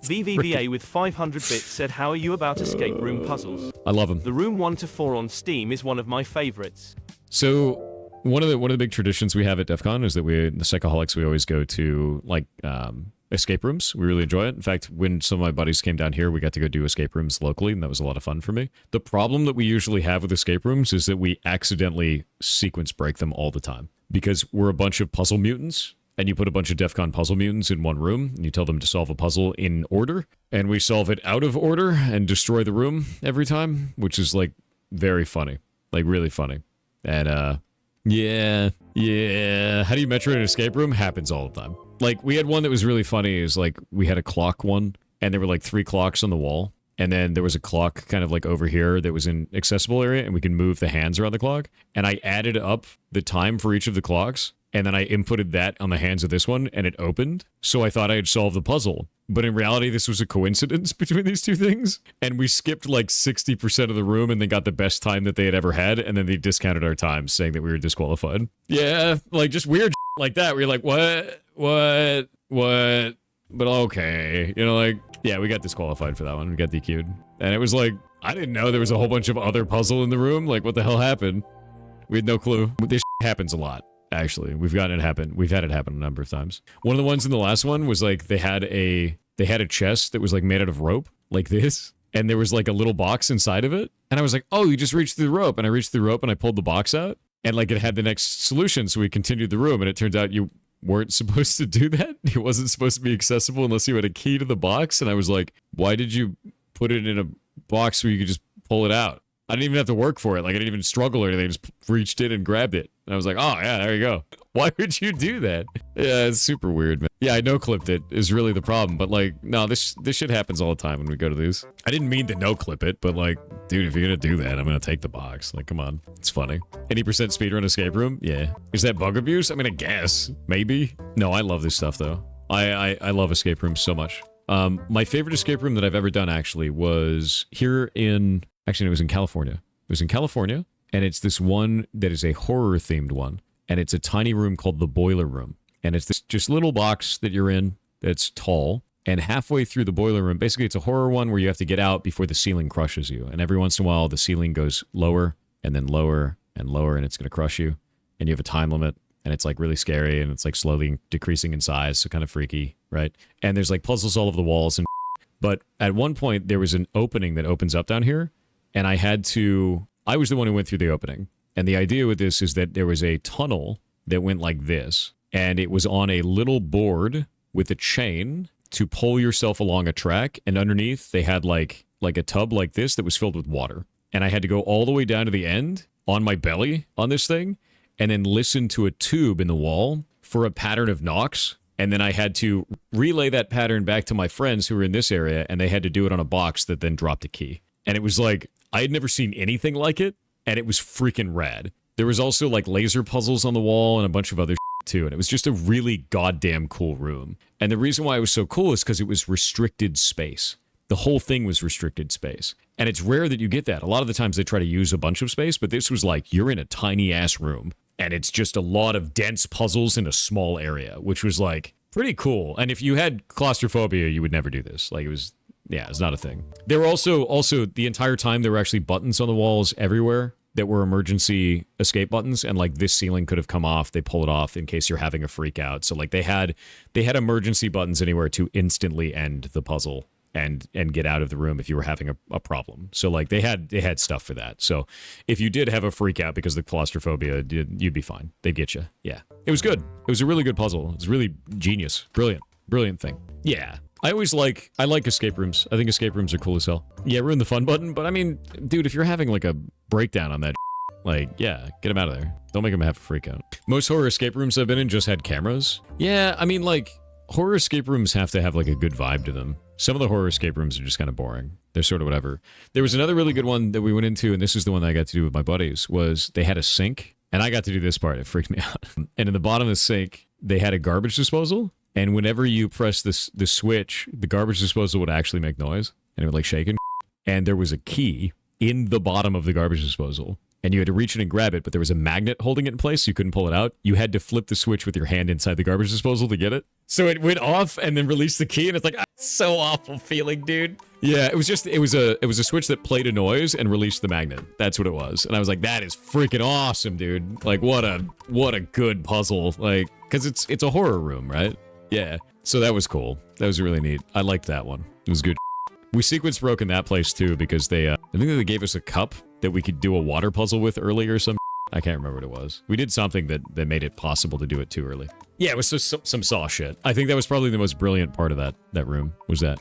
VVVA with 500 bits said, how are you about escape room puzzles? I love them. The room 1 to 4 on Steam is one of my favorites. So one of the big traditions we have at DEF CON is that the Psychoholics, we always go to like escape rooms. We really enjoy it. In fact, when some of my buddies came down here, we got to go do escape rooms locally, and that was a lot of fun for me. The problem that we usually have with escape rooms is that we accidentally sequence break them all the time because we're a bunch of puzzle mutants. And you put a bunch of DEF CON puzzle mutants in one room, and you tell them to solve a puzzle in order, and we solve it out of order and destroy the room every time, which is, like, very funny. Like, really funny. And, yeah. How do you measure an escape room? Happens all the time. Like, we had one that was really funny, is, like, we had a clock one, and there were, like, 3 clocks on the wall, and then there was a clock kind of, like, over here that was in accessible area, and we can move the hands around the clock, and I added up the time for each of the clocks, and then I inputted that on the hands of this one, and it opened. So I thought I had solved the puzzle. But in reality, this was a coincidence between these two things. And we skipped like 60% of the room and then got the best time that they had ever had. And then they discounted our time, saying that we were disqualified. Yeah, like just weird like that. Where you're like, what? But okay. You know, like, yeah, we got disqualified for that one. We got DQ'd. And it was like, I didn't know there was a whole bunch of other puzzle in the room. Like, what the hell happened? We had no clue. This happens a lot. Actually, we've had it happen a number of times. One of the ones in the last one was like they had a chest that was like made out of rope, like this, and there was like a little box inside of it. And I was like, oh, you just reached through the rope. And I reached through the rope and I pulled the box out, and like it had the next solution. So we continued the room, and it turns out you weren't supposed to do that. It wasn't supposed to be accessible unless you had a key to the box. And I was like, why did you put it in a box where you could just pull it out? I didn't even have to work for it. Like, I didn't even struggle or anything. I just reached in and grabbed it. And I was like, oh, yeah, there you go. Why would you do that? Yeah, it's super weird, man. Yeah, I no-clipped it is really the problem. But, like, no, this shit happens all the time when we go to these. I didn't mean to no-clip it, but, like, dude, if you're going to do that, I'm going to take the box. Like, come on. It's funny. Any percent speedrun escape room? Yeah. Is that bug abuse? I mean, I guess. Maybe. No, I love this stuff, though. I love escape rooms so much. My favorite escape room that I've ever done, actually, was here in... Actually, it was in California. It was in California, and it's this one that is a horror-themed one, and it's a tiny room called the Boiler Room, and it's this just little box that you're in that's tall, and halfway through the boiler room, basically it's a horror one where you have to get out before the ceiling crushes you, and every once in a while the ceiling goes lower, and then lower, and lower, and it's going to crush you, and you have a time limit, and it's like really scary, and it's like slowly decreasing in size, so kind of freaky, right? And there's like puzzles all over the walls, and but at one point there was an opening that opens up down here, and I was the one who went through the opening. And the idea with this is that there was a tunnel that went like this, and it was on a little board with a chain to pull yourself along a track, and underneath they had like a tub like this that was filled with water. And I had to go all the way down to the end on my belly on this thing, and then listen to a tube in the wall for a pattern of knocks. And then I had to relay that pattern back to my friends who were in this area, and they had to do it on a box that then dropped a key. And it was like, I had never seen anything like it, and it was freaking rad. There was also like laser puzzles on the wall and a bunch of other shit too, and it was just a really goddamn cool room. And the reason why it was so cool is because it was restricted space. The whole thing was restricted space. And it's rare that you get that. A lot of the times they try to use a bunch of space, but this was like, you're in a tiny ass room, and it's just a lot of dense puzzles in a small area, which was like pretty cool. And if you had claustrophobia, you would never do this. Like, it was... Yeah, it's not a thing. There were also the entire time there were actually buttons on the walls everywhere that were emergency escape buttons, and like this ceiling could have come off. They pull it off in case you're having a freak out. So like they had emergency buttons anywhere to instantly end the puzzle and get out of the room if you were having a problem. So like they had stuff for that. So if you did have a freak out because of the claustrophobia, you'd be fine. They'd get you. Yeah, it was good. It was a really good puzzle. It's really genius, brilliant thing. Yeah. I like escape rooms. I think escape rooms are cool as hell. Yeah, ruin the fun button, but I mean, dude, if you're having like a breakdown on that, like, yeah, get them out of there. Don't make them have a freak out. Most horror escape rooms I've been in just had cameras. Yeah, I mean, like, horror escape rooms have to have like a good vibe to them. Some of the horror escape rooms are just kind of boring. They're sort of whatever. There was another really good one that we went into, and this is the one that I got to do with my buddies, was they had a sink, and I got to do this part. It freaked me out. And in the bottom of the sink, they had a garbage disposal. And whenever you press the switch, the garbage disposal would actually make noise, and it would like shake and there was a key in the bottom of the garbage disposal. And you had to reach in and grab it, but there was a magnet holding it in place, so you couldn't pull it out. You had to flip the switch with your hand inside the garbage disposal to get it. So it went off and then released the key, and it's like, so awful feeling, dude. Yeah, it was a switch that played a noise and released the magnet. That's what it was. And I was like, that is freaking awesome, dude. Like, what a good puzzle. Like, because it's a horror room, right? Yeah. So that was cool. That was really neat. I liked that one. It was good. We sequence broke in that place too because I think they gave us a cup that we could do a water puzzle with earlier or some. I can't remember what it was. We did something that made it possible to do it too early. Yeah, it was some saw shit. I think that was probably the most brilliant part of that room, was that.